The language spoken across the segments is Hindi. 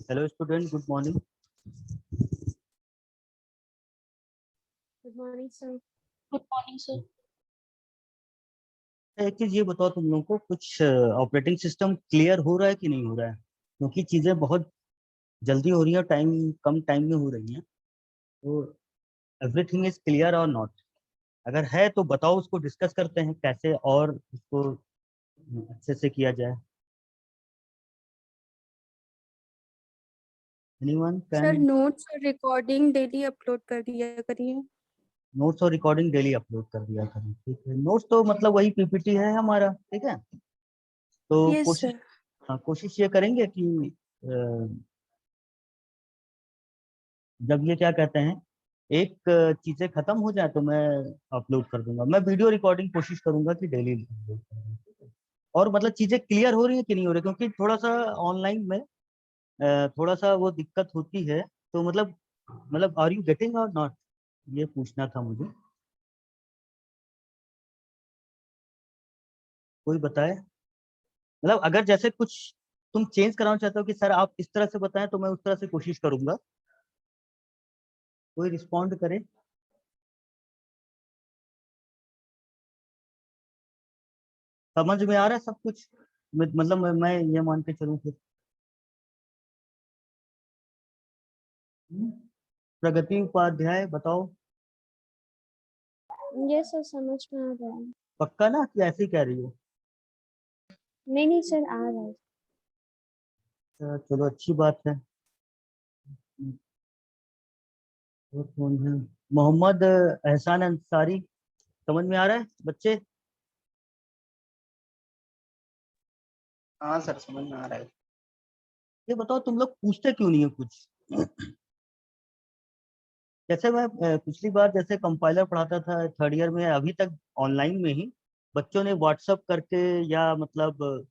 Hello student, good morning. Good morning, sir. Good morning, sir. एक चीज ये बताओ, तुम लोगों को कुछ ऑपरेटिंग सिस्टम क्लियर हो रहा है कि नहीं हो रहा है? क्योंकि चीजें बहुत जल्दी हो रही है, कम टाइम में हो रही हैं, तो एवरीथिंग इज क्लियर और नॉट? अगर है तो बताओ, उसको डिस्कस करते हैं कैसे और उसको अच्छे से किया जाए। Anyone sir can? नोट्स और रिकॉर्डिंग डेली अपलोड कर दिया करिए। नोट्स और रिकॉर्डिंग डेली अपलोड कर दिया करें, ठीक है। नोट्स तो मतलब वही पीपीटी है हमारा, ठीक है। तो यस कोशिश, सर। हाँ, कोशिश ये करेंगे कि जब ये क्या कहते हैं, एक चीजें खत्म हो जाए तो मैं अपलोड कर दूंगा। मैं वीडियो रिकॉर्डिंग कोशिश करूंगा कि डेली अपलोड करूँ। और मतलब चीजें क्लियर हो रही है कि नहीं हो रही, क्योंकि थोड़ा सा ऑनलाइन में थोड़ा सा वो दिक्कत होती है। तो मतलब आर यू गेटिंग और नॉट, ये पूछना था मुझे। कोई बताए, मतलब अगर जैसे कुछ तुम चेंज कराना चाहते हो कि सर आप इस तरह से बताएं, तो मैं उस तरह से कोशिश करूंगा। कोई रिस्पॉन्ड करे। समझ में आ रहा है सब कुछ? मतलब मैं ये मान के चलूं फिर। प्रगति उपाध्याय बताओ। यस सर, समझ में आ रहा है। पक्का ना कि ऐसे ही कह रही हो? नहीं सर, आ रहा है। चलो अच्छी बात है। और कौन है? मोहम्मद एहसान अंसारी, समझ में आ रहा है बच्चे? हाँ सर, समझ में आ रहा है। ये बताओ, तुम लोग पूछते क्यों नहीं है कुछ? जैसे मैं पिछली बार जैसे कंपाइलर पढ़ाता था थर्ड ईयर में, अभी तक ऑनलाइन में ही बच्चों ने व्हाट्सअप करके या मतलब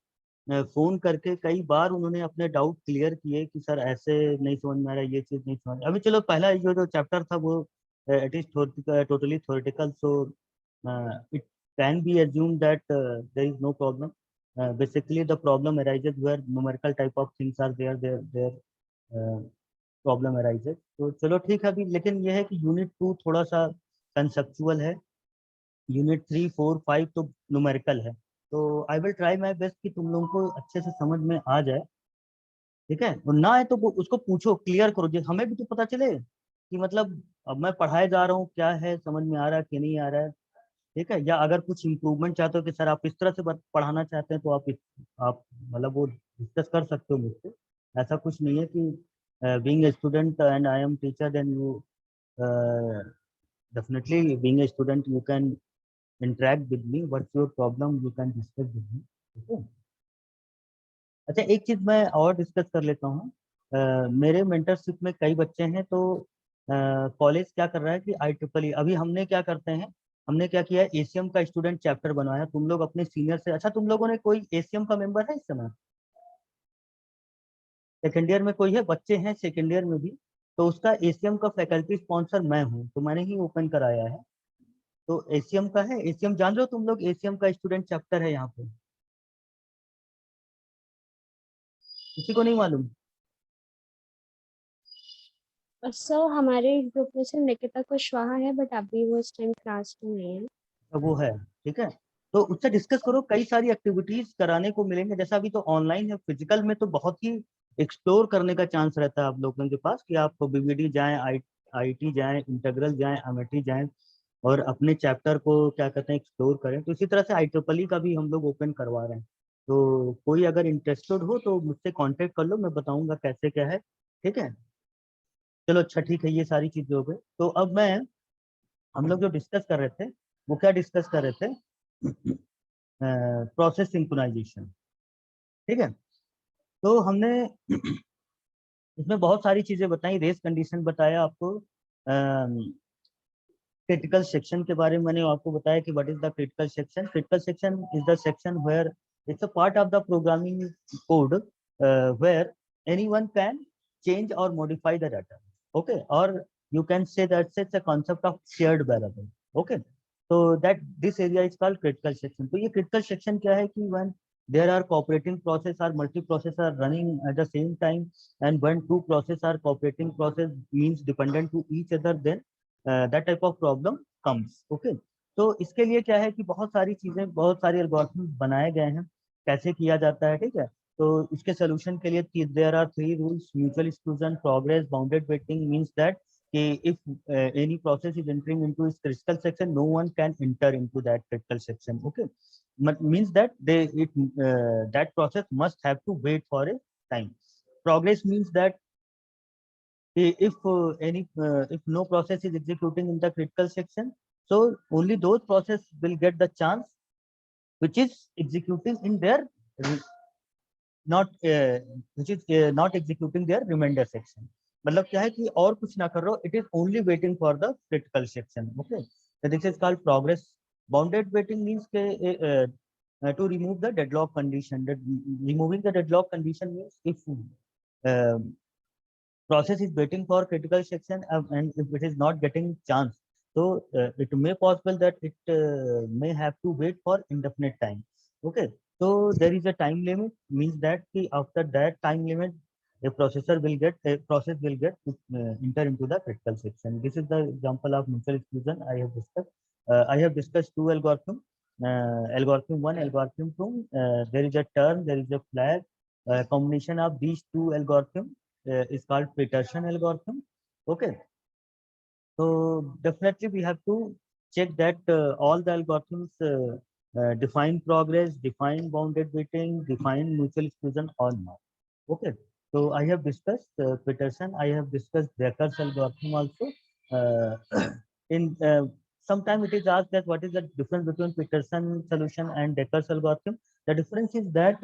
फोन करके कई बार उन्होंने अपने डाउट क्लियर किए कि सर ऐसे नहीं समझ में आ रहा, ये चीज नहीं समझ। अभी चलो पहला जो चैप्टर था वो it is totally theoretical, so it can be assumed that there is no problem. Basically the problem arises where numerical type of things are there problem arises. तो चलो ठीक है अभी, लेकिन यह है कि यूनिट 2 थोड़ा सा कंसेप्चुअल है, यूनिट 3 4 5 तो न्यूमेरिकल है। तो I will try my best कि तुम लोगों को अच्छे से समझ में आ जाए, ठीक है। और ना है तो उसको पूछो, क्लियर करो, जो हमें भी तो पता चले कि मतलब अब मैं पढ़ाए जा रहा हूँ क्या है, समझ में आ रहा है कि नहीं आ रहा है, ठीक है। या अगर कुछ इम्प्रूवमेंट चाहते हो कि सर आप इस तरह से पढ़ाना चाहते हैं, तो आप मतलब वो डिस्कस कर सकते हो मुझसे। ऐसा कुछ नहीं है कि being a student and I am teacher then you definitely being a student you can interact with me, what's your problem you can discuss with me, ठीक है। अच्छा एक चीज मैं और डिस्कस कर लेता हूँ। मेरे मेंटरशिप में कई बच्चे हैं, तो कॉलेज क्या कर रहा है कि IEEE, अभी हमने क्या करते हैं, हमने क्या किया है, एसीएम का स्टूडेंट चैप्टर बनवाया। तुम लोग अपने सीनियर से, अच्छा तुम लोगों ने कोई एसीएम का मेंबर है इस समय? सेकेंड ईयर में कोई है? बच्चे हैं सेकेंड ईयर में भी, तो उसका एसीएम का फैकल्टी स्पॉन्सर मैं हूँ, तो मैंने ही ओपन कराया है। तो एसीएम का है, एसीएम जान रहे हो तुम लोग? एसीएम का स्टूडेंट चैप्टर है यहाँ पे, किसी को नहीं मालूम? सर हमारे ग्रुप में से निकिता कुशवाहा है, बट अभी वो इस टाइम क्लास में नहीं है। तो वो है, ठीक है। तो उससे डिस्कस करो, कई सारी एक्टिविटीज कराने को मिलेंगे। जैसा अभी तो ऑनलाइन है, फिजिकल में तो बहुत ही एक्सप्लोर करने का चांस रहता है आप लोगों के पास कि आप बीबीडी जाएं, आईटी जाएं, इंटीग्रल जाएं, एमएटी जाएं, और अपने चैप्टर को क्या कहते हैं एक्सप्लोर करें। तो इसी तरह से IEEE का भी हम लोग ओपन करवा रहे हैं। तो कोई अगर इंटरेस्टेड हो तो मुझसे कांटेक्ट कर लो, मैं बताऊंगा कैसे क्या है, ठीक है। चलो अच्छा ठीक है, ये सारी चीजें हो गई। तो अब मैं, हम लोग जो डिस्कस कर रहे थे वो क्या डिस्कस कर रहे थे, प्रोसेस सिंक्रोनाइजेशन, ठीक है। तो हमने इसमें बहुत सारी चीजें बताई, रेस कंडीशन बताया आपको, क्रिटिकल सेक्शन के बारे में मैंने आपको बताया कि what is the critical section. Critical section is the section where it's a part of the programming code where anyone can change or modify the data, okay, or you can say that it's a concept of shared variable, okay। so that this area is called critical section। तो ये critical section क्या है कि when there are cooperating process or multi-process are running at the same time, and when two process are cooperating process means dependent to each other, then that type of problem comes. Okay, तो इसके लिए क्या है कि बहुत सारी चीजें, बहुत सारे एल्गोरिथम बनाए गए हैं कैसे किया जाता है, ठीक है। तो इसके सोल्यूशन के लिए there are 3 rules: mutual exclusion, progress, bounded waiting. Means that if any process is entering into its critical section, no one can enter into that critical section. Okay, means that that process must have to wait for a time. Progress means that if no process is executing in the critical section, so only those process will get the chance which is executing in their not which is not executing their remainder section. मतलब क्या है कि और कुछ ना कर रहा हो, it is only waiting for the critical section. Okay, so this is called progress. Bounded waiting means to remove the deadlock condition. That removing the deadlock condition means if process is waiting for critical section and if it is not getting chance, so it may possible that it may have to wait for indefinite time. Okay, so there is a time limit, means that after that time limit a process will get enter into the critical section. This is the example of mutual exclusion I have discussed. I have discussed two algorithm, algorithm 1, algorithm 2. There is a turn, there is a flag. Combination of these two algorithms is called Peterson algorithm. Okay, so definitely we have to check that all the algorithms define progress, define bounded weighting, define mutual exclusion or not. Okay, so I have discussed Peterson, I have discussed Dekker's algorithm also. In sometime it is asked that what is the difference between Peterson solution and Dekker's algorithm. The difference is that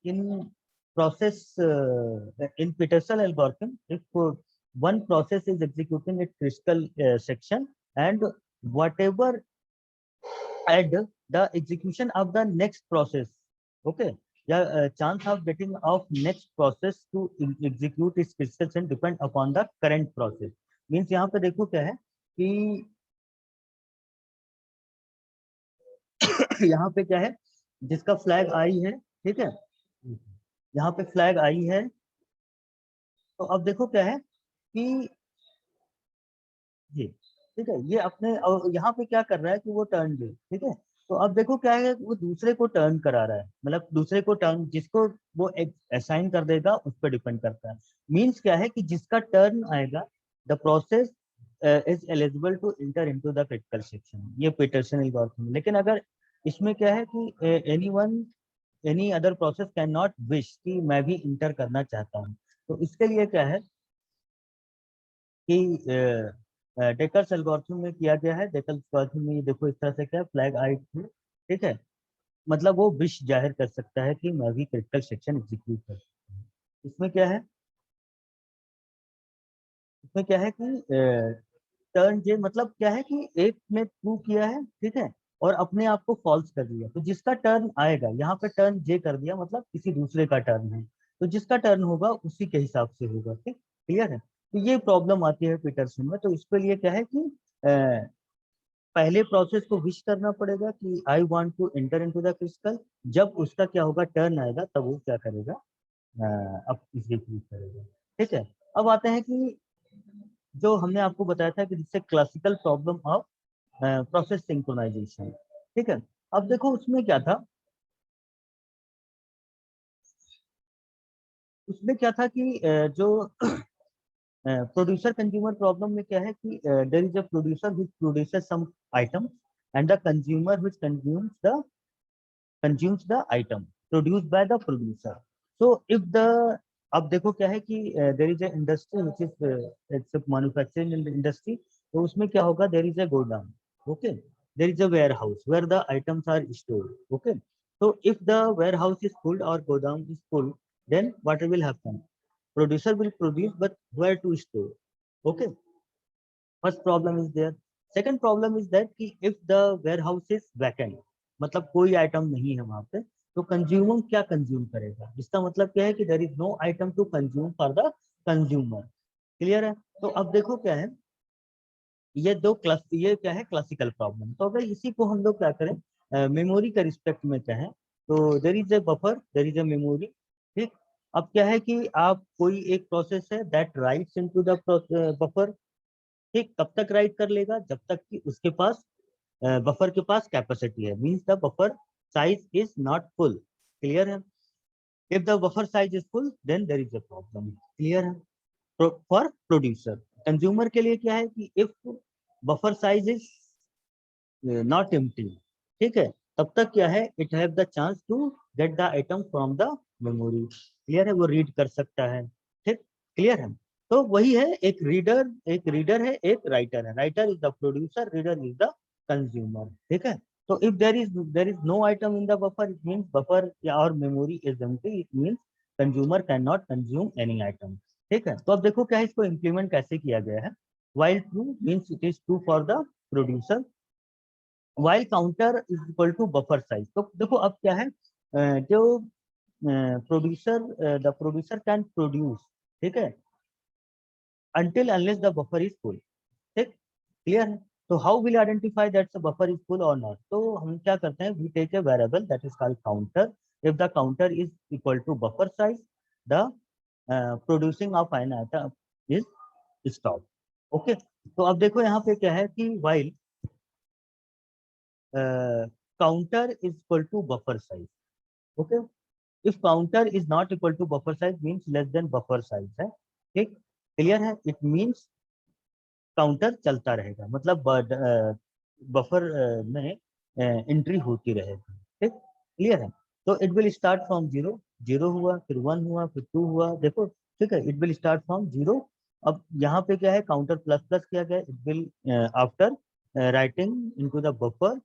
in Peterson algorithm, if one process is executing its critical section, and whatever add the execution of the next process, okay, the chance of getting of next process to execute its critical section depend upon the current process. Means यहाँ पे देखो क्या है कि यहाँ पे क्या है, जिसका फ्लैग आई है, ठीक है, यहाँ पे फ्लैग आई है, तो अब देखो क्या है कि ये, ठीक है, ये अपने यहाँ पे क्या कर रहा है कि वो टर्न दे, ठीक है। तो अब देखो क्या है, वो दूसरे को टर्न करा रहा है, मतलब दूसरे को टर्न, जिसको वो असाइन कर देगा उस पर डिपेंड करता है। मींस क्या है कि जिसका टर्न आएगा, the process is eligible to enter into the critical section, ये पीटरसन एल्गोरिथम। लेकिन अगर इसमें क्या है कि any other process can not wish कि मैं भी इंटर करना चाहता हूँ, तो इसके लिए क्या है कि डेकर्स एल्गोरिथम में किया गया है। डेकर्स एल्गोरिथम में देखो इस तरह से क्या है, फ्लैग आई थी, ठीक है, मतलब वो विश जाहिर कर सकता है कि मैं भी क्रिटिकल सेक्शन एग्जीक्यूट कर सकता हूँ। इसमें क्या है कि टर्न जे, मतलब क्या है कि एक ने ट्रू किया है, ठीक है, और अपने आप को फॉल्स कर दिया, तो जिसका टर्न आएगा, यहाँ पे टर्न जे कर दिया, मतलब किसी दूसरे का टर्न है, तो जिसका टर्न होगा उसी के हिसाब से होगा। ठीक, क्लियर है। तो ये प्रॉब्लम आती है पीटरसन में। तो इसके लिए क्या है कि पहले प्रोसेस को विश करना पड़ेगा कि I want to enter into the critical, जब उसका क्या होगा, टर्न आएगा, तब वो क्या करेगा, अब एग्जीक्यूट करेगा। ठीक है, अब आते हैं कि जो हमने आपको बताया था कि जिससे classical problem of process synchronization. ठीक है, अब देखो उसमें क्या था, कि जो प्रोड्यूसर कंज्यूमर प्रॉब्लम में क्या है कि there is a producer which produces some item and the consumer which consumes the item produced by the producer. So if the, अब देखो क्या है कि there is a industry which is it's a manufacturing industry, तो उसमें क्या होगा, there is a godown, okay, there is a warehouse where the items are stored, okay. So if the warehouse is full or godown is full, then what will happen, producer will produce, but where to store, okay. First problem is there. Second problem is that कि if the warehouse is vacant, मतलब कोई आइटम नहीं है वहां पे, तो कंज्यूमर क्या कंज्यूम करेगा, इसका मतलब क्या है कि there is no item to consume for the consumer. Clear है। तो अब देखो क्या है, ये क्या है, क्लासिकल प्रॉब्लम। तो अगर इसी को हम लोग क्या करें, मेमोरी के रिस्पेक्ट में क्या है, तो there is a buffer, there is a memory. ठीक, अब क्या है कि आप कोई एक प्रोसेस है that rights into the buffer. ठीक, कब तक राइट कर लेगा, जब तक कि उसके पास बफर के पास कैपेसिटी है, means the buffer size is not full. Clear है? If the buffer size is full then there is a problem. Clear है? फॉर प्रोड्यूसर, कंज्यूमर के लिए क्या है कि if buffer size is not empty, ठीक है, तब तक क्या है, it have the chance to get the item from the memory. Clear है? वो रीड कर सकता है। ठीक, क्लियर है? तो वही है, एक रीडर है, एक राइटर है। Writer is the producer, reader is the consumer. ठीक है? तो if there is no item in the buffer, it means buffer और memory is empty, it means consumer can not consume any item. ठीक है? तो अब देखो क्या है, इसको इम्प्लीमेंट कैसे किया गया है। while true means it is true for the producer, while counter is equal to buffer size। तो देखो अब क्या है, जो producer, the producer can produce, ठीक है, until unless the buffer is full। ठीक, क्लियर है? तो how will identify that the buffer is full और नॉट? तो हम क्या करते हैं, we take a variable that is called counter. If the counter is equal to buffer size, the producing of an item is stop. Okay, तो अब देखो यहाँ पे क्या है कि while counter is equal to buffer size, okay, if counter is not equal to buffer size means less than buffer size है। ठीक, क्लियर है? इट मींस काउंटर चलता रहेगा, मतलब बफर में एंट्री होती रहेगी। ठीक, क्लियर है? तो it will start from zero, zero हुआ, फिर वन हुआ, फिर टू हुआ। देखो, ठीक है, it will start from zero. अब यहाँ पे क्या है, काउंटर प्लस प्लस किया गया, it will after writing into the buffer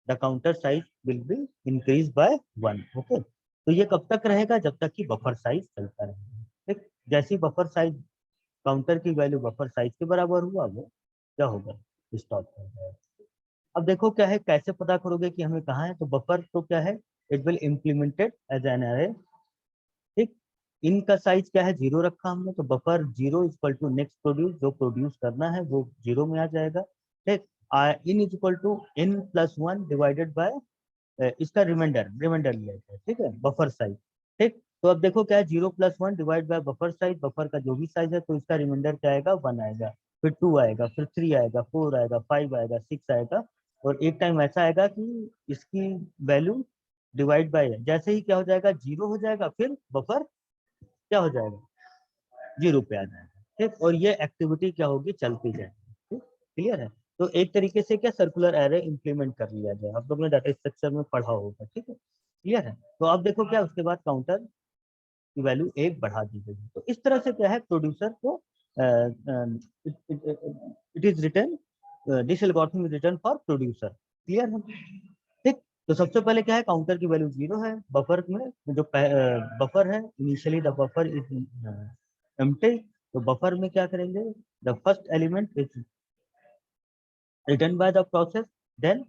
the counter size will be increase by one. Okay, तो ये कब तक रहेगा, जब तक कि बफर साइज चलता रहेगा। ठीक, जैसी बफर साइज, काउंटर की वैल्यू बफर साइज के बराबर हुआ, वो क्या होगा, स्टॉप हो जाएगा। अब देखो क्या है, कैसे पता करोगे कि हमें कहाँ है, तो बफर तो क्या है, it will implemented as an array. ठीक, इनका साइज क्या है, जीरो रखा हमने, तो buffer zero equal to next produce, जो प्रोड्यूस करना है वो जीरो में आ जाएगा। ठीक, in is equal to n plus one divided by इसका रिमाइंडर रिमाइंडर लिया जाए। ठीक है, बफर साइज। ठीक, तो अब देखो क्या है, zero plus one divide by buffer size, buffer का जो भी साइज है तो इसका रिमाइंडर क्या आएगा, वन आएगा, फिर टू आएगा, फिर थ्री आएगा, फोर आएगा, फाइव आएगा, सिक्स आएगा, और एक टाइम ऐसा आएगा कि इसकी वैल्यू डिवाइड बाय, जैसे ही क्या हो जाएगा, जीरो हो जाएगा, फिर बफर क्या हो जाएगा, जीरो पे आ जाएगा। ठीक, और ये एक्टिविटी क्या होगी, चलती जाएगी। क्लियर है? तो एक तरीके से क्या सर्कुलर एरे इंप्लीमेंट कर लिया जाए, आप लोग ने डाटा स्ट्रक्चर में पढ़ा होगा। ठीक है, क्लियर है? तो अब देखो क्या, उसके बाद काउंटर की वैल्यू एक बढ़ा दी गई। तो इस तरह से क्या है, प्रोड्यूसर को it is return, this algorithm is return for producer. Clear है? ठीक, तो सबसे पहले क्या है, काउंटर की वैल्यू जीरो है, बफर में जो बफर है, initially the buffer is empty, तो बफर में क्या करेंगे, the first element is return by the process, then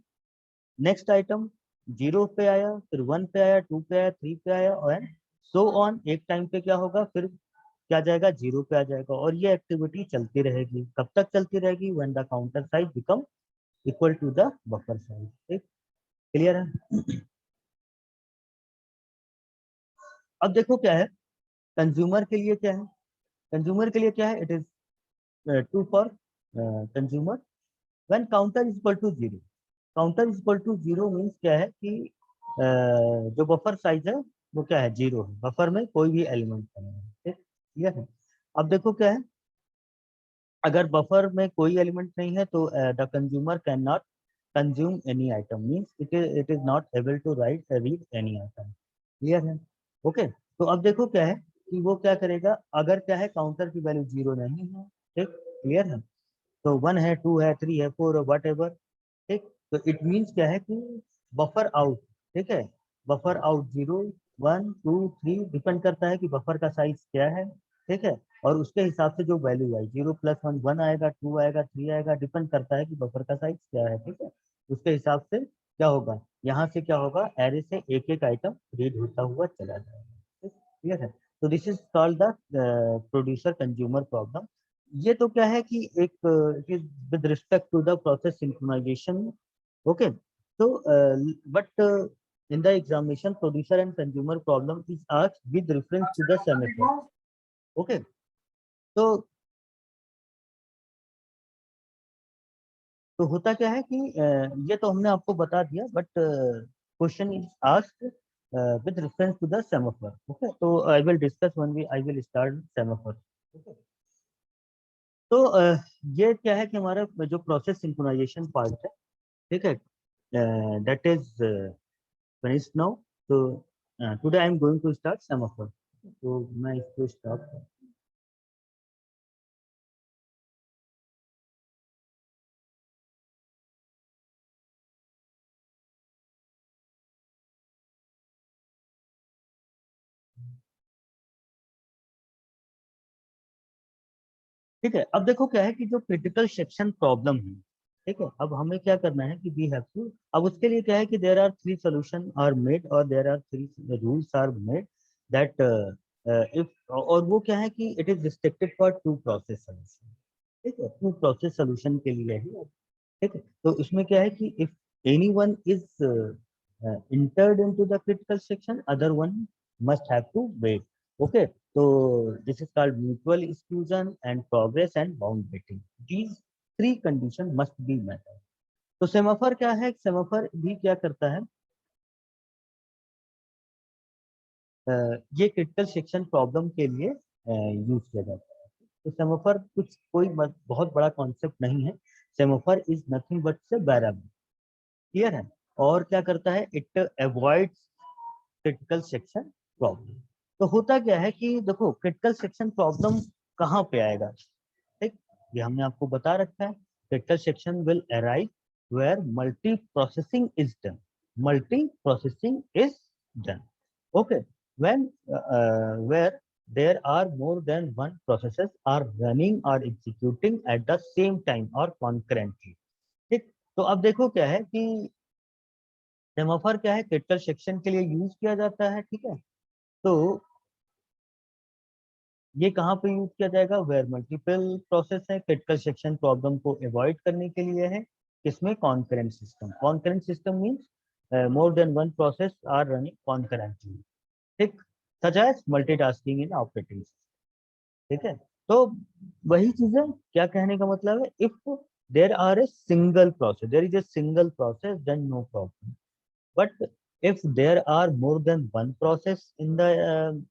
next item zero पे आया, फिर वन पे आया, टू पे आया, थ्री पे आया, और सो ऑन। एक टाइम पे क्या होगा, फिर क्या जाएगा, जीरो पे आ जाएगा, और ये एक्टिविटी चलती रहेगी। कब तक चलती रहेगी, when the counter size become equal to the buffer size. ठीक, क्लियर है? अब देखो क्या है, कंज्यूमर के लिए क्या है, कंज्यूमर के लिए क्या है, it is true for consumer when counter is equal to zero. Counter is equal to zero means क्या है कि जो बफर साइज है वो क्या है, जीरो है, बफर में कोई भी एलिमेंट नहीं है। ठीक, क्लियर है? अब देखो क्या है, अगर बफर में कोई एलिमेंट नहीं है तो the consumer can not consume any item, means it is not able to write read any item. Clear है? ओके, तो अब देखो क्या है कि वो क्या करेगा, अगर क्या है, काउंटर की वैल्यू जीरो नहीं है। ठीक, क्लियर है? तो वन है, टू है, थ्री है, फोर है, वट एवर। ठीक, तो इट मीन्स क्या है कि बफर आउट, ठीक है, buffer out zero, one, two, three, depend करता है कि बफर का साइज क्या है। ठीक है, और उसके हिसाब से जो वैल्यू आई, जीरो प्लस वन, वन आएगा, टू आएगा, थ्री आएगा, डिपेंड करता है कि बफर का साइज क्या है। ठीक है, उसके हिसाब से क्या होगा, यहाँ से क्या होगा, एरे से एक एक आइटम रीड होता हुआ चला जाएगा। क्लियर है? तो this is called the producer consumer problem. ये तो क्या है कि एक with respect to the process synchronization. Okay, तो but In the examination, producer and consumer problem is asked with reference to the semaphore. Okay. तो होता क्या है कि ये तो हमने आपको बता दिया, but question is asked with reference to the semaphore. Okay, so I will discuss when I will start semaphore. Okay. तो ये क्या है कि हमारा जो प्रोसेस सिंक्रोनाइजेशन पार्ट है, ठीक है, that is finished now. So today I am going to start semaphore. तो मैं इसको स्टॉप, ठीक है। अब देखो क्या है कि जो क्रिटिकल सेक्शन प्रॉब्लम है, ठीक है, अब हमें क्या करना है कि वी हैव टू, अब उसके लिए क्या है कि there are 3 solution are made और there are 3 rules are made that if, और वो क्या है कि it is restricted for 2 process solution, ठीक है, 2 प्रोसेस सॉल्यूशन के लिए ही, ठीक है। तो इसमें क्या है कि if anyone is entered into the critical section, other one must have to wait. Okay, so this is called mutual exclusion and progress and bound waiting. These 3 conditions must be met. तो सेमाफर क्या है, सेमाफर भी क्या करता है, ये क्रिटिकल सेक्शन प्रॉब्लम के लिए यूज किया जाता है। तो सेमाफर कुछ कोई बहुत बड़ा कॉन्सेप्ट नहीं है। सेमाफर इज नथिंग बट से वेरिएबल, क्लियर है, और क्या करता है, it avoids critical section problem. तो होता क्या है कि देखो क्रिटिकल सेक्शन प्रॉब्लम कहाँ पे आएगा, ठीक, ये हमने आपको बता रखा है। Critical section will arise where multiprocessing is done, multiprocessing is done. Okay, when where there are more than one processes are running or executing at the same time or concurrently, ठीक। तो अब देखो क्या है कि सेमाफोर क्या है, क्रिटिकल सेक्शन के लिए यूज किया जाता है, ठीक है। तो ये कहाँ पे यूज किया जाएगा, वेयर मल्टीपल प्रोसेस है, क्रिटिकल सेक्शन प्रॉब्लम को अवॉइड करने के लिए है। इसमें concurrent system, concurrent system means more than one process are running concurrently, ठीक, such as multitasking in operating, ठीक है। तो वही चीजें, क्या कहने का मतलब है, if there are a single process, there is a single process, then no problem. But if there are more than one process in the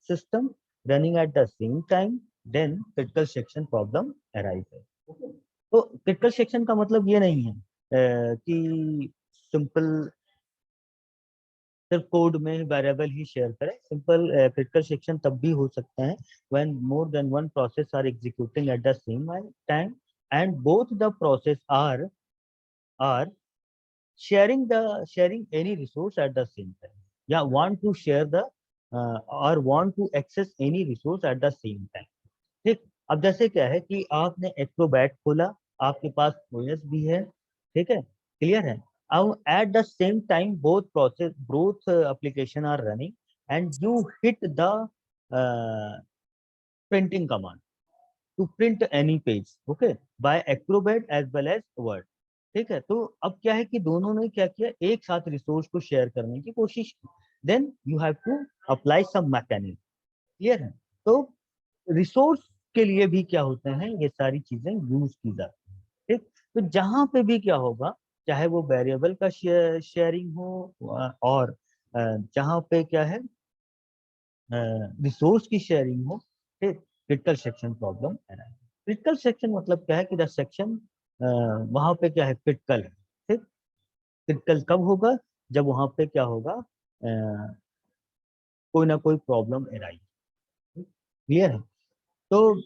system running at the same time, then critical section problem arises. Okay? तो critical section का मतलब ये नहीं है कि सिंपल सिर्फ कोड में वेरिएबल ही शेयर करें। सिंपल क्रिटिकल सेक्शन तब भी हो सकता है when more than one process are executing at the same time and both the process are sharing any resource at the same time, या want to share the or want to access any resource at the same time, ठीक। अब जैसे क्या है कि आपने एक्रोबैट खोला, आपके पास ओएस भी है, ठीक है, क्लियर है। अब at the same time both application are running and you hit the printing command to print any page, okay, by Acrobat as well as Word, ठीक है। तो अब क्या है कि दोनों ने क्या किया, एक साथ रिसोर्स को शेयर करने की कोशिश की, then you have to apply some mechanism, clear है। तो रिसोर्स के लिए भी क्या होते हैं, ये सारी चीजें यूज की जाती हैं, ठीक। तो जहां पे भी क्या होगा, चाहे वो वेरिएबल का शेयरिंग हो और जहां पे क्या है रिसोर्स की शेयरिंग हो, ठीक, क्रिटिकल सेक्शन प्रॉब्लम है। क्रिटिकल सेक्शन मतलब क्या है कि द सेक्शन वहां पे क्या है, क्रिटिकल है, ठीक। क्रिटिकल कब होगा, जब वहां पे क्या होगा, कोई ना कोई प्रॉब्लम एराइज, क्लियर है। तो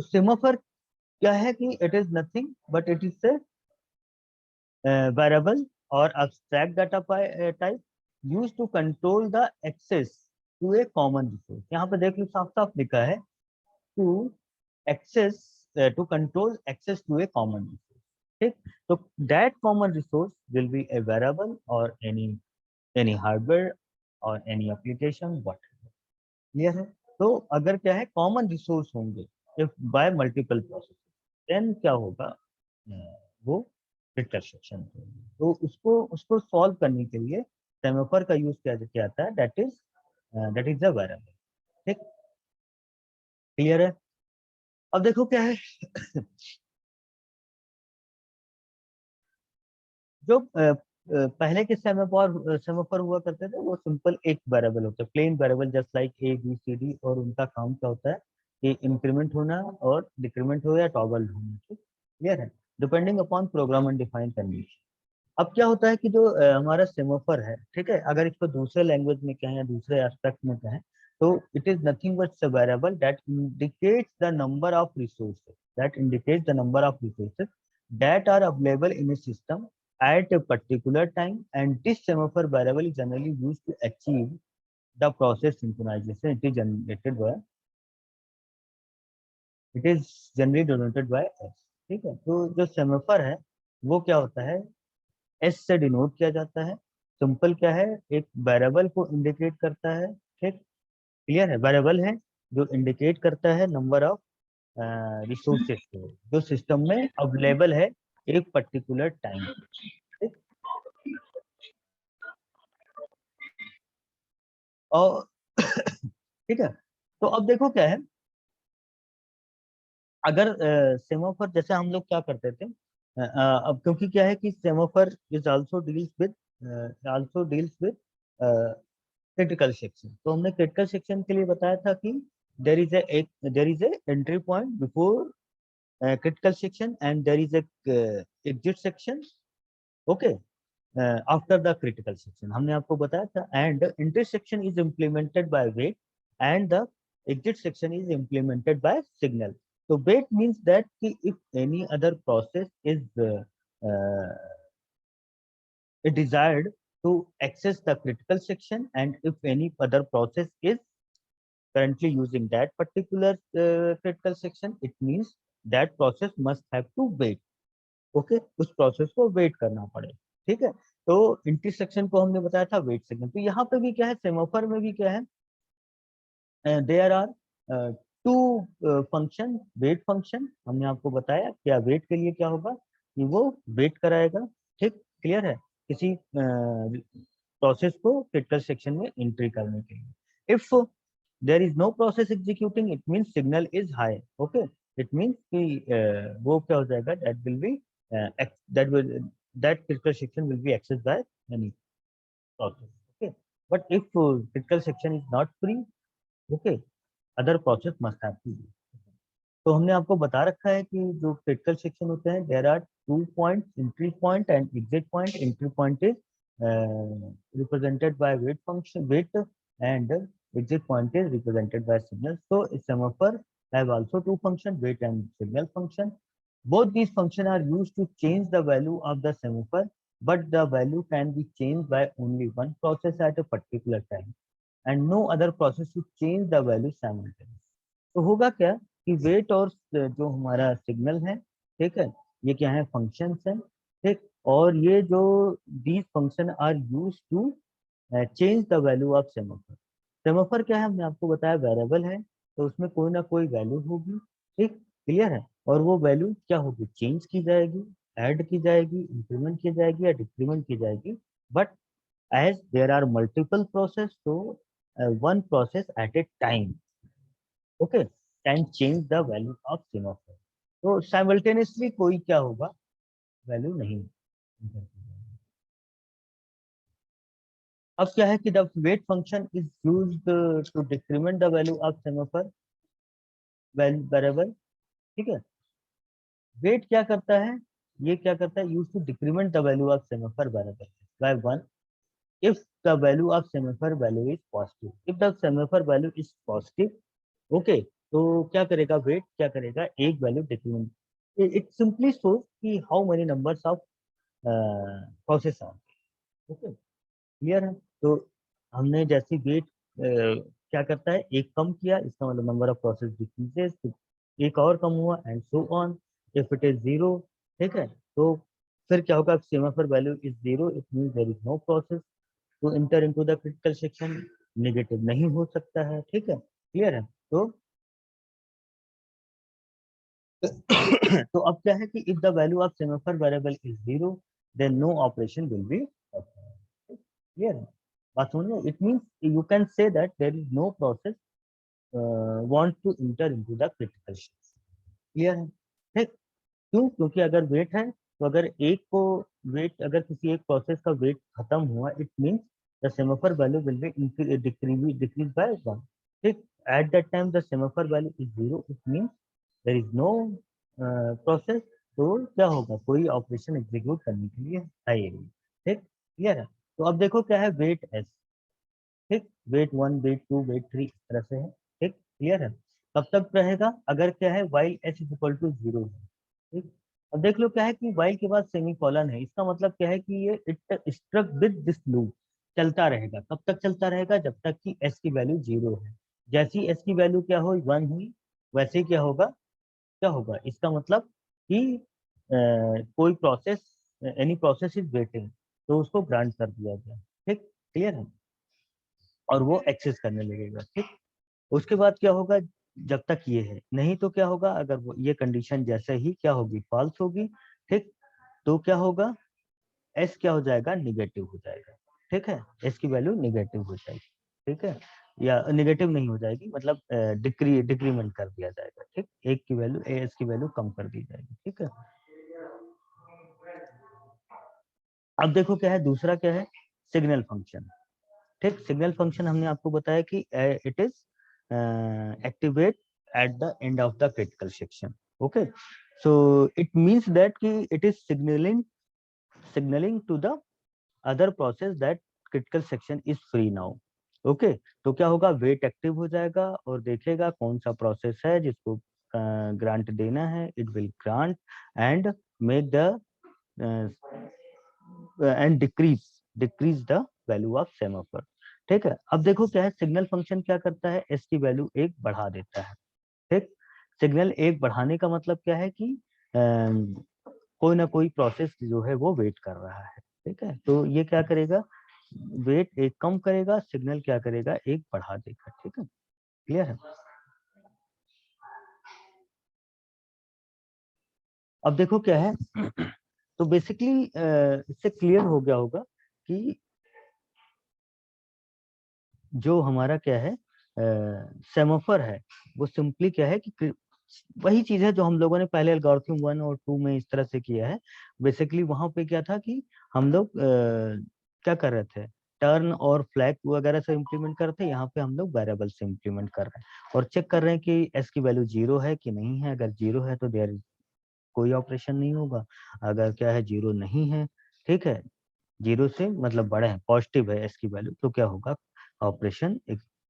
सेमाफोर क्या है कि it is nothing but it is a variable और abstract data type used to control the access to a common resource। यहाँ पे देख लो साफ साफ लिखा है to access to control access to a common resource, ठीक। तो that common resource will be a variable or any hardware or any application whatever, clear है। तो अगर क्या है कॉमन रिसोर्स होंगे if by multiple processes, then क्या होगा, वो क्रिटिकल सेक्शन। तो उसको सॉल्व करने के लिए सेमाफोर का यूज किया जाता है, दैट इज द वेरिएबल। ठीक, क्लियर है? अब देखो क्या है जो पहले के सेमाफोर हुआ करते थे वो सिंपल एक वेरिएबल होता है, plain variable just like A B C D, और उनका काम क्या होता है कि इंक्रीमेंट होना और डिक्रीमेंट हो या टॉगल होना। ठीक, क्लियर है? Depending upon program and defined condition. अब क्या होता है कि जो हमारा सेमाफोर है, ठीक है, अगर इसको दूसरे लैंग्वेज में कहें या दूसरे एस्पेक्ट में कहें तो it is nothing but a variable that indicates the number of resources, that are available in a system at a particular time, and this semaphore variable is generally used to achieve the process synchronization. It is generally denoted by s। ठीक है, तो जो सेमाफोर है वो क्या होता है, s से डिनोट किया जाता है। सिंपल क्या है, एक वेरिएबल को इंडिकेट करता है। ठीक, क्लियर है? वेरिएबल है जो इंडिकेट करता है नंबर ऑफ रिसोर्सेज को जो सिस्टम में अवेलेबल है एक पर्टिकुलर टाइम। ठीक, और ठीक है, तो अब देखो क्या है, अगर सेमाफोर जैसे हम लोग क्या करते थे, अब क्योंकि क्या है कि semaphore is also deals with critical section, तो हमने क्रिटिकल सेक्शन के लिए बताया था कि there is a entry point before critical section and there is a exit section, okay, after the critical section हमने आपको बताया था, and intersection is implemented by wait and the exit section is implemented by signal। so wait means that कि if any other process is desired to access the critical section, and if any other process is currently using that particular critical section, it means that process must have to wait। Okay, उस प्रोसेस को वेट करना पड़े। ठीक है, तो इंटरसेक्शन को हमने बताया था वेट सेगमेंट। तो यहाँ पे भी क्या है, सेमाफोर में भी क्या है, there are two function, wait function. हमने आपको बताया क्या वेट के लिए क्या होगा कि वो वेट कराएगा। ठीक, क्लियर है? किसी प्रोसेस को क्रिटिकल सेक्शन में एंट्री करने के लिए। If there is no process executing, it means signal is high. Okay, it means कि वो क्या हो जाएगा, that will be that critical section will be accessed by any process। okay, but if critical section is not free, okay, other process must have to be। तो हमने आपको बता रखा है कि जो क्रिटिकल सेक्शन होते हैं, there are 2 point, entry point and exit point. Entry point is represented by wait function, wait, and exit point is represented by signal। so a semaphore have also two function, wait and signal function। both these functions are used to change the value of the semaphore, but the value can be changed by only one process at a particular time, and no other process to change the value simultaneously। तो होगा क्या कि वेट और जो हमारा सिग्नल है, ठीक है, ये क्या है, फंक्शंस हैं। ठीक, और ये जो these function are used to change the value of semaphore. Semaphore क्या है, हमने आपको बताया वेरिएबल है, तो उसमें कोई ना कोई वैल्यू होगी। ठीक, क्लियर है? और वो वैल्यू क्या होगी, चेंज की जाएगी, ऐड की जाएगी, इंक्रीमेंट की जाएगी या डिक्रीमेंट की जाएगी। But as there are multiple process, so one process at a time, okay, can change the value of semaphore। तो simultaneously कोई क्या होगा, वैल्यू नहीं। अब क्या है कि the wait function is used to decrement the value of semaphore variable। ठीक है, वेट क्या करता है, ये क्या करता है, use to decrement the value of semaphore variable by 1 if the value of semaphore value is positive। if the semaphore value is positive, okay, तो क्या करेगा, वेट क्या करेगा, एक value decrement. It simply shows कि how many numbers of process are. Okay, clear है? तो हमने जैसे वेट क्या करता है, एक कम किया, इसका मतलब नंबर ऑफ प्रोसेस डिक्रीजेस, एक और कम हुआ, and so on. If it is zero, ठीक है, तो फिर क्या होगा, semaphore value is zero, it means there is no process to enter into the critical section. Negative नहीं हो सकता है। ठीक है, क्लियर है? तो तो अब क्या है कि if the value of semaphore variable is 0 then no operation will be clear. बात समझ में? It means you can say that there is no process want to enter into the critical section. Clear है? ठीक। क्यों? क्योंकि अगर वेट है तो अगर एक को वेट, अगर किसी एक प्रोसेस का वेट खत्म हुआ, it means the semaphore value will be decrease by 1। ठीक। At that time the semaphore value is 0, it means there is no process. तो क्या होगा? कोई ऑपरेशन एग्जीक्यूट करने के लिए है ही नहीं। ठीक। क्लियर है? तो अब देखो क्या है, वेट एस। ठीक। वेट 1, वेट 2, वेट 3 इस तरह से है। ठीक। क्लियर है? कब तक रहेगा? अगर क्या है, while H is equal to 0 है। ठीक। अब देख लो क्या है कि वाइल के बाद सेमीकोलन है, इसका मतलब क्या है कि ये it struck with this loop चलता रहेगा। कब तक चलता रहेगा? जब तक कि एस की वैल्यू 0 है। जैसी एस की वैल्यू क्या हुई, 1 हुई, वैसे ही क्या होगा, क्या होगा, इसका मतलब कि कोई process, any process is waiting, तो उसको ग्रांट कर दिया गया। ठीक। क्लियर है? और वो एक्सेस करने लगेगा। ठीक। उसके बाद क्या होगा, जब तक ये है, नहीं तो क्या होगा, अगर वो ये कंडीशन जैसे ही क्या होगी, फॉल्स होगी। ठीक। तो क्या होगा, एस क्या हो जाएगा, निगेटिव हो जाएगा। ठीक है? एस की वैल्यू निगेटिव हो जाएगी। ठीक है? या निगेटिव नहीं हो जाएगी, मतलब डिक्रीमेंट कर दिया जाएगा। ठीक। एक की वैल्यू, एस की वैल्यू कम कर दी जाएगी। ठीक है? अब देखो क्या है, दूसरा क्या है, सिग्नल फंक्शन। ठीक। सिग्नल फंक्शन हमने आपको बताया कि it is activate at the end of the critical section. Okay, so it means that कि it is signalling to the other process that critical section is free now. Okay, तो क्या होगा, वेट एक्टिव हो जाएगा और देखेगा कौन सा प्रोसेस है जिसको ग्रांट देना है। It will grant and make the end decrease the value of semaphore. ठीक है? अब देखो क्या है, सिग्नल फंक्शन क्या करता है, एस की वैल्यू 1 बढ़ा देता है। ठीक। सिग्नल 1 बढ़ाने का मतलब क्या है कि कोई ना कोई प्रोसेस जो है वो वेट कर रहा है। ठीक है? तो ये क्या करेगा, वेट 1 कम करेगा, सिग्नल क्या करेगा, 1 बढ़ा देगा। ठीक है? क्लियर है? अब देखो क्या है, तो बेसिकली इससे क्लियर हो गया होगा कि जो हमारा क्या है सेमाफोर है, वो सिंपली क्या है कि वही चीज है जो हम लोगों ने पहले एल्गोरिथम 1 और 2 में इस तरह से किया है। बेसिकली वहां पे क्या था कि हम लोग क्या कर रहे थे, टर्न और फ्लैग वगैरह से इम्प्लीमेंट कर रहे थे। यहाँ पे हम लोग वेरिएबल से इम्प्लीमेंट कर रहे हैं और चेक कर रहे हैं कि एस की वैल्यू 0 है कि नहीं है। अगर 0 है तो देयर कोई ऑपरेशन नहीं होगा। अगर क्या है, 0 नहीं है, ठीक है, 0 से मतलब बड़ा है, पॉजिटिव है एस की वैल्यू, तो क्या होगा, ऑपरेशन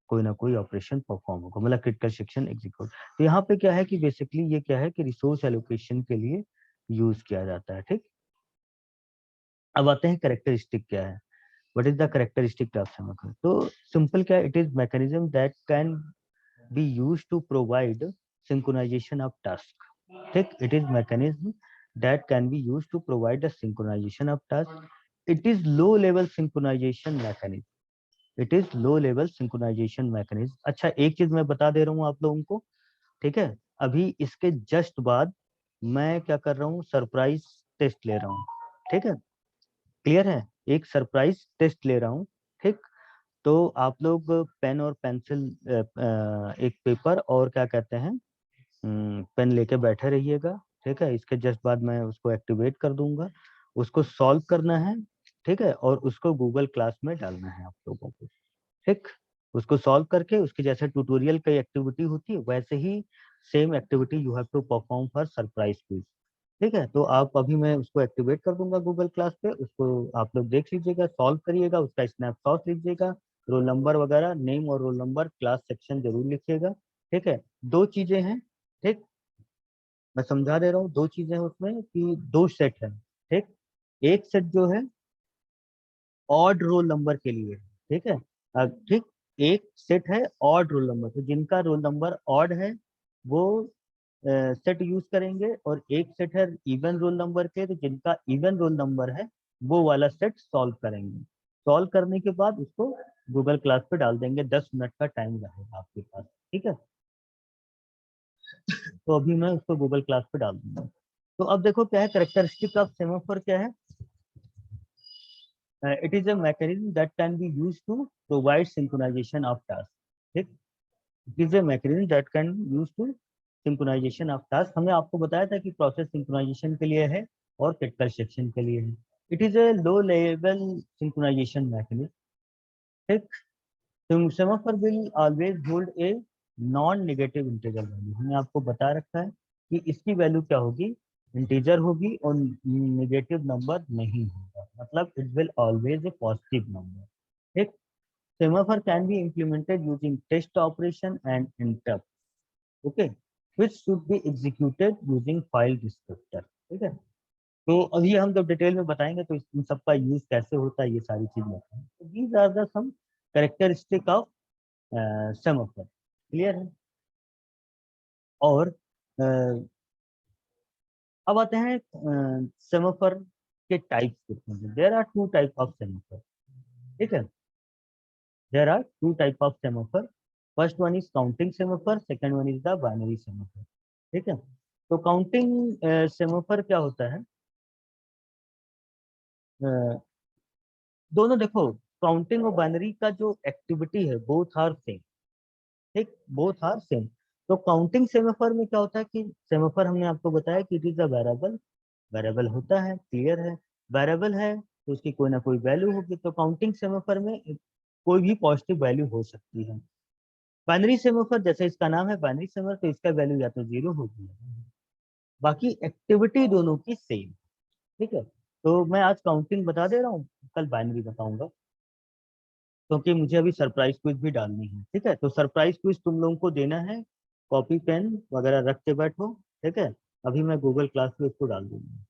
कोई ना कोई ऑपरेशन परफॉर्म होगा, मतलब क्रिटिकल सेक्शन एग्जीक्यूट। तो यहाँ पे क्या है कि बेसिकली ये क्या है कि रिसोर्स एलोकेशन के लिए यूज किया जाता है। ठीक। अब आते हैं कैरेक्टरिस्टिक क्या है, what is the characteristic of semaphore. तो सिंपल क्या, it is mechanism that can be used to provide synchronization of task. ठीक। It is mechanism that can be used to provide the synchronization of tasks. It is low level synchronization mechanism. It is low level synchronization mechanism. अच्छा, एक चीज मैं बता दे रहा हूँ आप लोगों को। ठीक है? अभी इसके जस्ट बाद मैं क्या कर रहा हूँ, सरप्राइज टेस्ट ले रहा हूँ। ठीक है? क्लियर है? एक सरप्राइज टेस्ट ले रहा हूँ। ठीक। तो आप लोग पेन और पेंसिल, एक पेपर और क्या कहते हैं, पेन लेके बैठे रहिएगा। ठीक है? इसके जस्ट बाद मैं उसको एक्टिवेट कर दूंगा, उसको सॉल्व करना है। ठीक है? और उसको गूगल क्लास में डालना है आप लोगों को। ठीक। उसको सॉल्व करके उसके जैसे ट्यूटोरियल की एक्टिविटी होती है, वैसे ही same activity you have to perform for surprise quiz. ठीक है? तो आप अभी मैं उसको एक्टिवेट कर दूंगा गूगल क्लास पे, उसको आप लोग देख लीजिएगा, सॉल्व करिएगा, उसका स्नैपशॉट लीजिएगा, रोल नंबर वगैरह, नेम और रोल नंबर, क्लास सेक्शन जरूर लिखिएगा। ठीक है? 2 चीजें हैं। ठीक। मैं समझा दे रहा हूँ, 2 चीजें हैं उसमें कि 2 सेट है। ठीक। एक सेट जो है ऑड रोल नंबर के लिए। ठीक है? ठीक। एक सेट है ऑड रोल नंबर, तो जिनका रोल नंबर ऑड है वो सेट यूज करेंगे, और एक सेट है इवन रोल नंबर के, तो जिनका इवन रोल नंबर है वो वाला सेट सॉल्व करेंगे। सॉल्व करने के बाद उसको गूगल क्लास पे डाल देंगे, 10 मिनट का टाइम रहेगा आपके पास। ठीक है? तो अभी मैं उसको गूगल क्लास पे डाल दूंगा। तो अब देखो क्या है कैरेक्टरिस्टिक ऑफ सेमाफोर क्या है। It is a mechanism that can be used to provide synchronization of task. ठीक, it is a mechanism that can use to synchronization of task. हमने आपको बताया था कि प्रोसेस सिंक्रोनाइजेशन के लिए है और क्रिटिकल सेक्शन के लिए है। It is a low level synchronization mechanism. ठीक, semaphore will always hold a non negative integer value. हमने आपको बता रखा है कि इसकी वैल्यू क्या होगी, इंटीजर होगी और नेगेटिव नंबर नहीं होगा, मतलब it will always a positive number. ठीक, semaphore can be implemented using test operation and interrupt, okay, which should be executed using file descriptor. ठीक है, तो अभी हम जब डिटेल में बताएंगे तो इन सब का यूज कैसे होता है ये सारी चीज बताएंगे। तो these are the some characteristic of semaphore. Clear है। और अब आते हैं सेमाफोर के टाइप्स कितने हैं। There are two type of semaphore. ठीक है, there are two type of semaphore. First one is counting semaphore, second one is the binary semaphore. ठीक है, तो काउंटिंग सेमाफोर क्या होता है, दोनों देखो काउंटिंग और बाइनरी का जो एक्टिविटी है बोथ आर सेम। ठीक, बोथ आर सेम। तो काउंटिंग सेमाफोर में क्या होता है कि सेमाफोर हमने आपको बताया कि it is a variable, variable होता है, क्लियर है, वेरिएबल है तो उसकी कोई ना कोई वैल्यू होगी। तो काउंटिंग सेमाफोर में कोई भी पॉजिटिव वैल्यू हो सकती है। बाइनरी सेमाफोर जैसे इसका नाम है बाइनरी सेमाफोर, तो इसका वैल्यू या तो जीरो होगी, बाकी एक्टिविटी दोनों की सेम। ठीक है, तो मैं आज काउंटिंग बता दे रहा हूँ, कल बाइनरी बताऊंगा, क्योंकि मुझे अभी सरप्राइज क्विज भी डालनी है। ठीक है, तो सरप्राइज क्विज तुम लोगों को देना है, कॉपी पेन वगैरह रख के बैठो। ठीक है, अभी मैं गूगल क्लास पे इसको डाल दूंगा।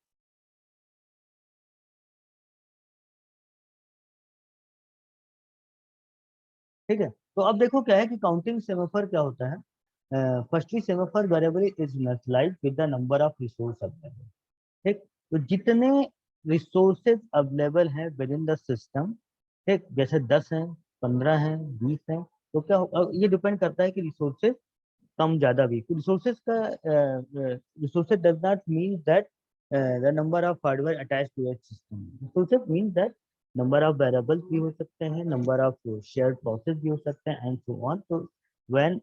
ठीक है, तो अब देखो क्या है कि काउंटिंग सेमाफोर क्या होता है। Firstly semaphore variable is initialised with the number of resource available. ठीक, तो जितने रिसोर्सेज अवेलेबल हैं विद इन द सिस्टम, ठीक, जैसे 10 हैं, 15 हैं, 20 हैं, तो क्या ये डिपेंड करता है कि रिसोर्सेज कम ज्यादा भी। रिसोर्सेज का resources does not mean that the number of hardware attach to it system. Resources mean that number of variables भी हो सकते हैं, नंबर ऑफ शेयर्ड प्रोसेस भी हो सकते हैं एंड सो ऑन। तो when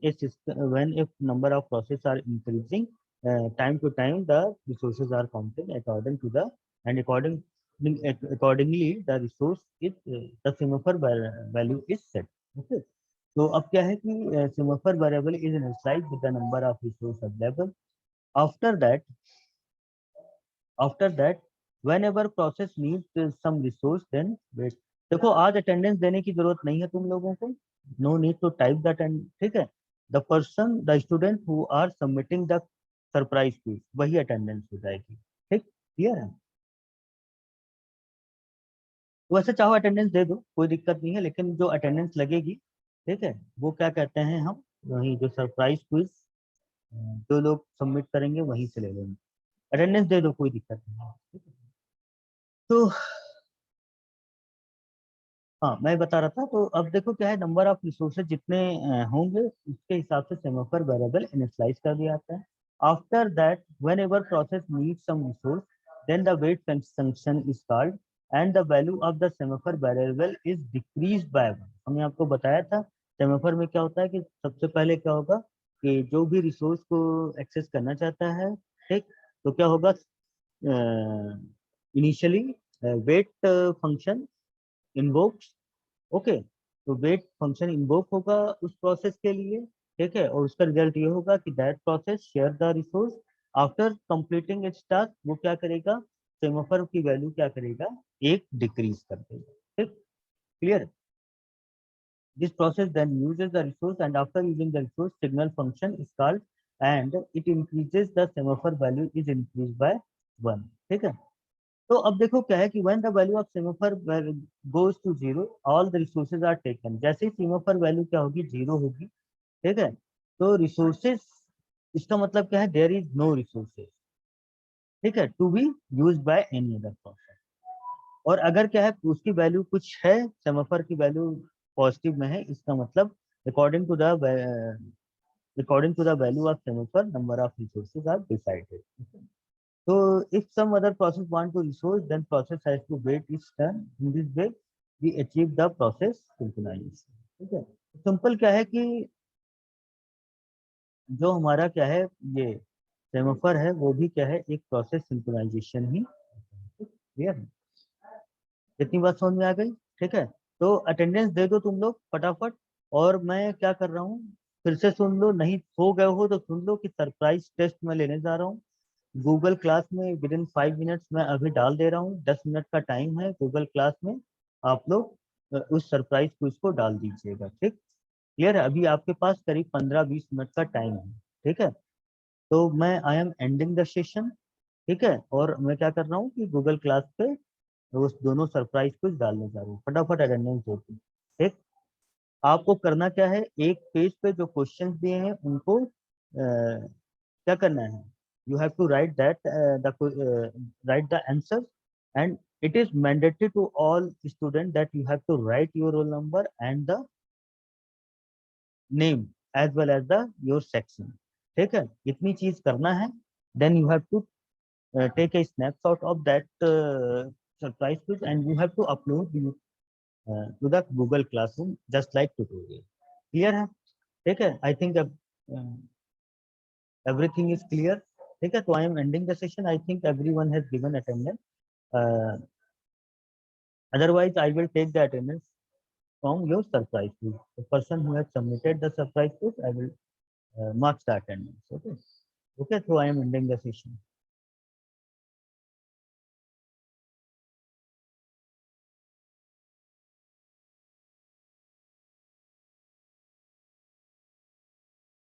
if number of processes are increasing, time to time the resources are counted according to the and accordingly the resource is the semaphore value is set. Okay, तो अब क्या है कि semaphore variable is initialized with the number of resource available. After that, whenever process needs some resource, then wait. देखो आज अटेंडेंस देने की जरूरत नहीं है तुम लोगों को, no need to type the attendance. ठीक है, the student who are submitting the surprise quiz वही अटेंडेंस हो जाएगी। ठीक, क्लियर है। वैसे चाहो अटेंडेंस दे दो, कोई दिक्कत नहीं है, लेकिन जो अटेंडेंस लगेगी, ठीक है, वो क्या कहते हैं हम, वही जो सरप्राइज क्विज जो लोग सबमिट करेंगे वहीं से ले लेंगे। अटेंडेंस दे दो, कोई दिक्कत नहीं है। ठीक है? तो हाँ मैं बता रहा था, तो अब देखो क्या है, नंबर ऑफ रिसोर्सेज जितने होंगे उसके हिसाब से सेमाफोर वेरिएबल इनिशियलाइज कर दिया जाता है। After that whenever process need some resource, then the wait function is called and the value of the semaphore variable is decrease by one. हमने आपको बताया था सेमाफोर में क्या होता है कि सबसे पहले क्या होगा कि जो भी रिसोर्स को एक्सेस करना चाहता है, ठीक, तो क्या होगा, initially wait function invokes, okay, तो वेट फंक्शन इन्वोक होगा उस प्रोसेस के लिए। ठीक है, और उसका रिजल्ट ये होगा कि that process share the resource after completing it's task. वो क्या करेगा, सेमाफोर की वैल्यू क्या करेगा, एक डिक्रीज कर देगा। ठीक, क्लियर। This process then uses the resource and after using the resource signal function is called and it increases the semaphore value is increase by 1। ठीक है, तो अब देखो क्या है कि when the value of semaphore goes to zero all the resources are taken. जैसे ही सेमाफोर वैल्यू क्या होगी, जीरो होगी, ठीक है, तो रिसोर्सेज, इसका मतलब क्या है, देयर इज नो रिसोर्सेज, ठीक है, to be use by any other process. और अगर क्या है उसकी वैल्यू कुछ है, सेमाफोर की वैल्यू पॉजिटिव में है, इसका मतलब according to the according to the value of semaphore, number of resources are decided. Okay. So if some other process want to resource, then process has to wait its turn. In this way we achieve the process synchronization. ठीक है, सिंपल क्या है कि जो हमारा क्या है ये सेमाफोर है वो भी क्या है एक प्रोसेस सिंक्रोनाइजेशन ही। क्लियर है, इतनी बात समझ में आ गई? ठीक है, तो अटेंडेंस दे दो तुम लोग फटाफट। और मैं क्या कर रहा हूँ, फिर से सुन लो, नहीं सो गए हो तो सुन लो कि सरप्राइज टेस्ट मैं लेने जा रहा हूँ गूगल क्लास में। विद इन 5 मिनट्स मैं अभी डाल दे रहा हूँ, 10 मिनट का टाइम है गूगल क्लास में। आप लोग उस सरप्राइज क्विज को डाल दीजिएगा। ठीक, क्लियर है? अभी आपके पास करीब 15-20 मिनट का टाइम है। ठीक है, तो मैं I am ending the session. ठीक है, और मैं क्या कर रहा हूँ कि गूगल क्लास पे उस दोनों सरप्राइज कुछ डालने जा रहा हूँ। फटाफट अटेंडेंस होती। ठीक, आपको करना क्या है, एक पेज पे जो क्वेश्चंस दिए हैं उनको क्या करना है, you have to write that write the answers, and it is mandatory to all students that you have to write your roll number and the name as well as the your section. ठीक है, इतनी चीज करना है। then you have to take a snapshot of that surprise quiz and you have to upload to the Google Classroom just like tutorial. Clear है? ठीक है, I think everything is clear. ठीक है, तो I am ending the session. I think everyone has given attendance. Otherwise, I will take the attendance from your surprise quiz. The person who has submitted the surprise quiz, I will mark the attendance. Okay. Okay, so I am ending the session.